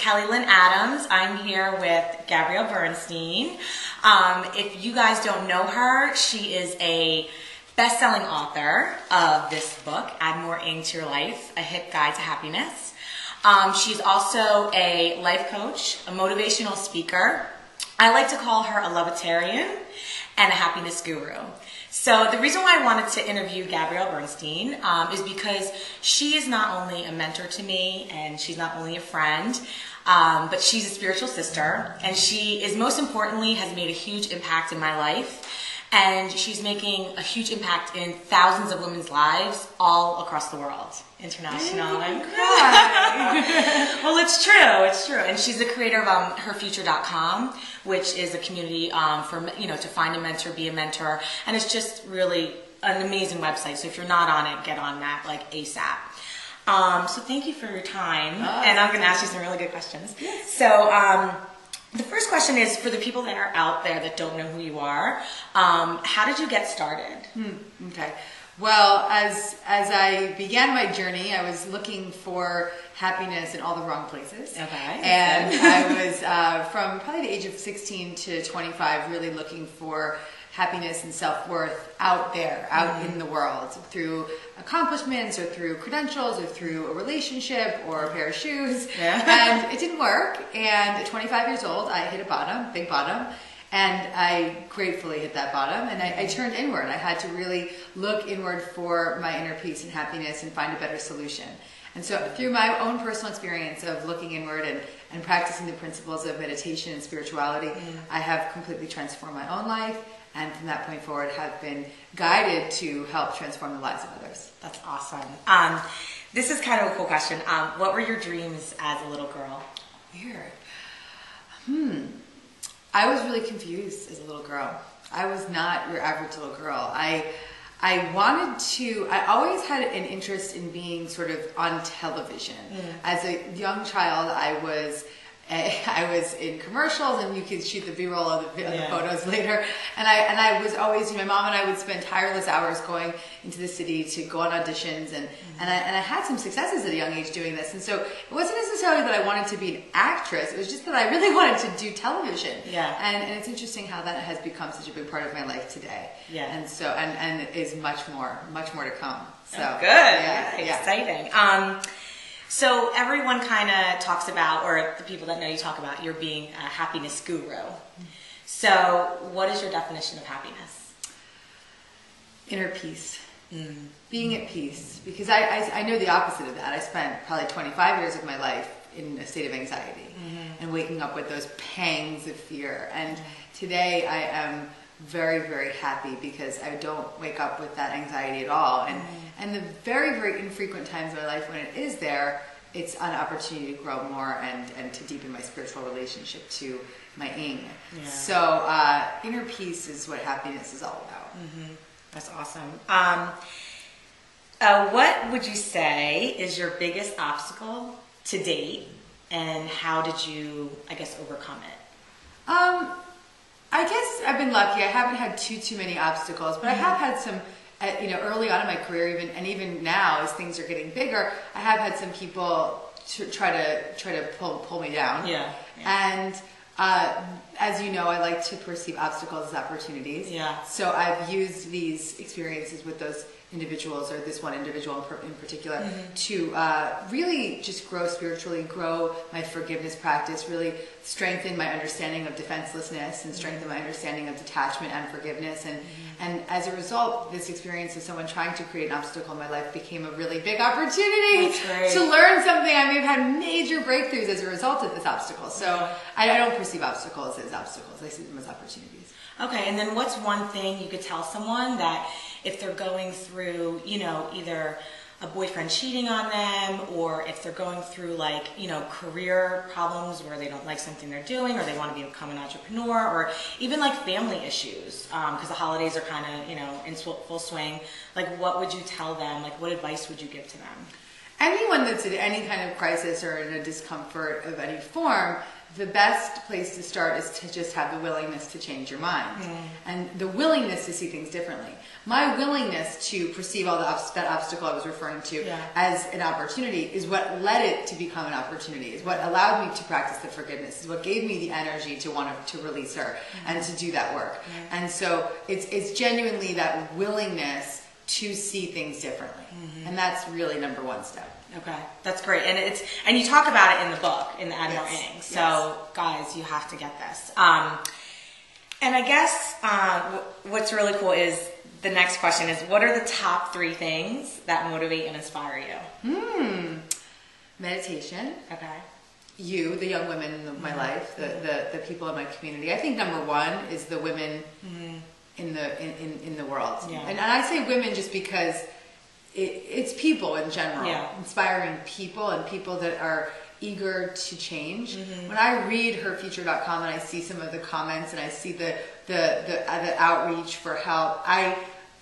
Kelly Lynn Adams. I'm here with Gabrielle Bernstein. If you guys don't know her, she is a best-selling author of this book, Add More Ing to Your Life, A Hit Guide to Happiness. She's also a life coach, a motivational speaker. I like to call her a Loveatarian and a happiness guru. So the reason why I wanted to interview Gabrielle Bernstein is because she is not only a mentor to me and she's not only a friend, but she's a spiritual sister, and she is, most importantly, has made a huge impact in my life. And she's making a huge impact in thousands of women's lives all across the world. International. Well, it's true. And she's the creator of herfuture.com, which is a community for, to find a mentor, be a mentor. And it's just really an amazing website. So if you're not on it, get on that like ASAP. So thank you for your time. And I'm going to ask you some really good questions. Yes. So, the first question is for the people that are out there that don't know who you are. How did you get started? Okay. Well, as I began my journey, I was looking for happiness in all the wrong places. Okay. And I was from probably the age of 16 to 25 really looking for happiness and self-worth out there, out in the world, through accomplishments or through credentials or through a relationship or a pair of shoes. Yeah. And it didn't work. And at 25 years old, I hit a bottom, big bottom. And I gratefully hit that bottom, and I turned inward. I had to really look inward for my inner peace and happiness and find a better solution. And so through my own personal experience of looking inward and practicing the principles of meditation and spirituality, I have completely transformed my own life. And from that point forward, have been guided to help transform the lives of others. That's awesome. This is kind of a cool question. What were your dreams as a little girl? Weird. I was really confused as a little girl. I was not your average little girl. I always had an interest in being sort of on television. As a young child, I was in commercials, and you could shoot the B-roll of the photos later. And I was always, my mom and I would spend tireless hours going into the city to go on auditions, and I had some successes at a young age doing this. And so it wasn't necessarily that I wanted to be an actress, it was just that I really wanted to do television. Yeah. And it's interesting how that has become such a big part of my life today. Yeah. And so, and it is much more to come. So oh, good. Yeah. Exciting. So everyone kind of talks about, or the people that know you talk about, you're being a happiness guru. So what is your definition of happiness? Inner peace. Being at peace. Because I know the opposite of that. I spent probably 25 years of my life in a state of anxiety and waking up with those pangs of fear. And today I am very, very happy because I don't wake up with that anxiety at all. And the very, very infrequent times in my life when it is there, it's an opportunity to grow more and to deepen my spiritual relationship to my ing. Yeah. So inner peace is what happiness is all about. That's awesome. What would you say is your biggest obstacle to date, and how did you, overcome it? I guess I've been lucky. I haven't had too many obstacles, but I have had some, early on in my career, even now as things are getting bigger, I have had some people try to pull me down. Yeah. And as you know, I like to perceive obstacles as opportunities. Yeah. So I've used these experiences with those individuals, or this one individual in particular, to really just grow spiritually, grow my forgiveness practice, really strengthen my understanding of defenselessness and strengthen my understanding of detachment and forgiveness. And as a result, this experience of someone trying to create an obstacle in my life became a really big opportunity to learn something. I may have had major breakthroughs as a result of this obstacle. So I don't perceive obstacles as obstacles. I see them as opportunities. Okay, and then what's one thing you could tell someone that if they're going through, either a boyfriend cheating on them, or if they're going through career problems where they don't like something they're doing, or they want to become an entrepreneur, or even family issues, because the holidays are kind of, in full swing, what would you tell them? What advice would you give to them? Anyone that's in any kind of crisis or in a discomfort of any form, the best place to start is to just have the willingness to change your mind and the willingness to see things differently. My willingness to perceive all that obstacle I was referring to as an opportunity is what led it to become an opportunity, is what allowed me to practice the forgiveness, is what gave me the energy to want to release her and to do that work. And so it's genuinely that willingness to see things differently. And that's really number one step. Okay, that's great, and you talk about it in the book, in the Add More Ing. So, guys, you have to get this. And I guess what's really cool is the next question is: what are the top 3 things that motivate and inspire you? Meditation. Okay. You, the young women in my life, the people in my community. I think number 1 is the women in the world, and I say women just because. It's people in general, inspiring people and people that are eager to change. When I read herfuture.com and I see some of the comments and I see the outreach for help, I'm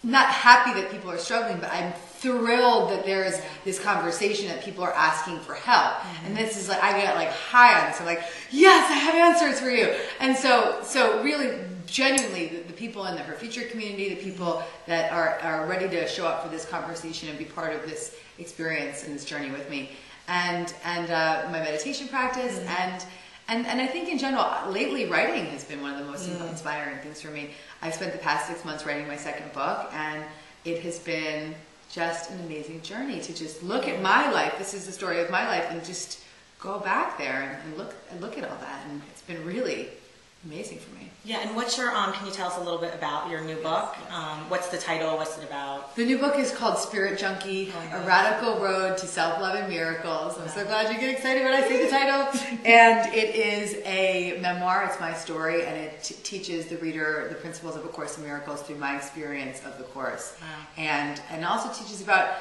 not happy that people are struggling, but I'm thrilled that there is this conversation that people are asking for help. And this is like, I get like high on this. I'm like, yes, I have answers for you. And so really, genuinely, the people in the Her Future community, the people that are ready to show up for this conversation and be part of this experience and this journey with me, and my meditation practice, and I think in general, lately writing has been one of the most inspiring things for me. I've spent the past 6 months writing my second book, and it has been just an amazing journey to just look at my life. This is the story of my life, and just go back there and look at all that, and it's been really amazing for me. Yeah, and what's your, can you tell us a little bit about your new book? What's the title? What's it about? The new book is called Spirit Junkie, A Radical Road to Self-Love and Miracles. I'm so glad you get excited when I say the title. And it is a memoir. It's my story, and it teaches the reader the principles of A Course in Miracles through my experience of the Course. And also teaches about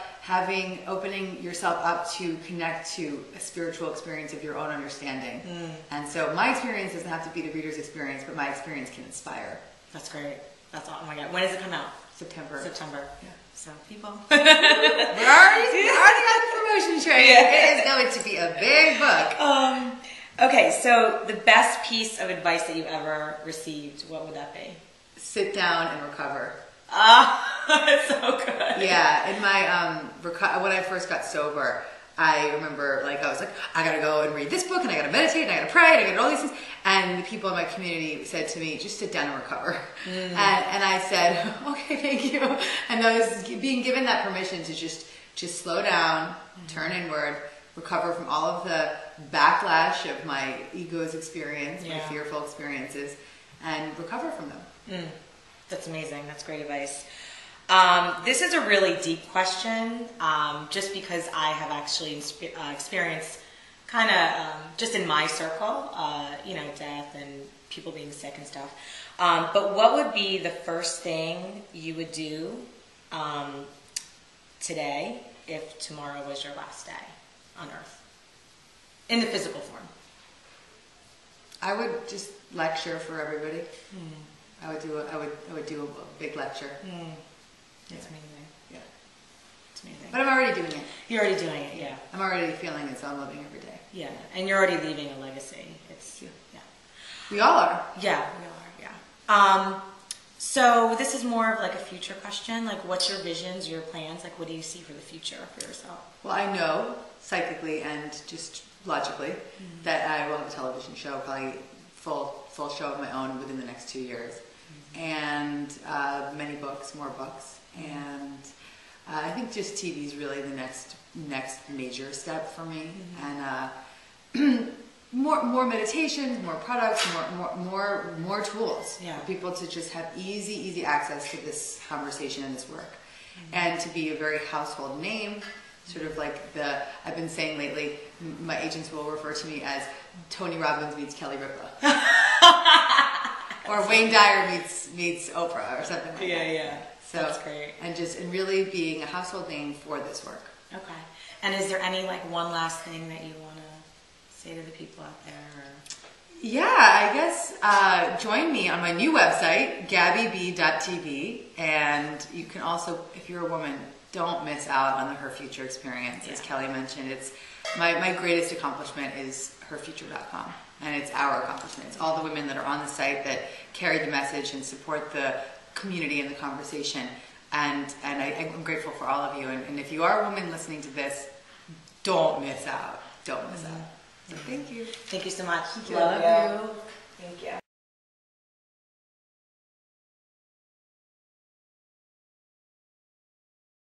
opening yourself up to connect to a spiritual experience of your own understanding. And so my experience doesn't have to be the reader's experience, but my experience can inspire. That's great. That's all. Oh my God. When does it come out? September. Yeah. So people. We're already on the promotion train. It is going to be a big book. Okay, so the best piece of advice that you ever received, what would that be? Sit down and recover. It's so good. Yeah, in my when I first got sober, I remember I was like, I gotta go and read this book, and I gotta meditate, and I gotta pray, and I gotta do all these things. And the people in my community said to me, just sit down and recover. And I said, okay, thank you. And I was being given that permission to just slow down, turn inward, recover from all of the backlash of my ego's experience, my fearful experiences, and recover from them. That's amazing. That's great advice. This is a really deep question, just because I have actually experienced kind of just in my circle, death and people being sick and stuff. But what would be the first thing you would do today if tomorrow was your last day on Earth in the physical form? I would just lecture for everybody. I would do a big lecture. It's amazing. Yeah. It's amazing. But I'm already doing it. You're already doing it, yeah. I'm already feeling as though I'm living every day. Yeah, and you're already leaving a legacy. We all are. Yeah, we all are, yeah. So this is more of like a future question. Like, what's your visions, your plans? Like, what do you see for the future for yourself? Well, I know psychically and just logically that I will have a television show, probably full show of my own within the next 2 years. And many books, more books. And I think just TV is really the next major step for me. And more meditations, more products, more tools for people to just have easy access to this conversation and this work. And to be a very household name, sort of like I've been saying lately, my agents will refer to me as Tony Robbins meets Kelly Ripa. Or Wayne Dyer meets Oprah or something like that. Yeah. So, that's great. And really being a household name for this work. Okay. And is there any one last thing that you want to say to the people out there? Or? Yeah, I guess join me on my new website, gabbyb.tv. And you can also, if you're a woman, don't miss out on the Her Future experience. As Kelly mentioned, it's my greatest accomplishment is herfuture.com. and it's our accomplishment. It's all the women that are on the site that carry the message and support the community and the conversation. And I'm grateful for all of you. And if you are a woman listening to this, don't miss out. Don't miss out. So thank you. Thank you so much. Love you. Thank you.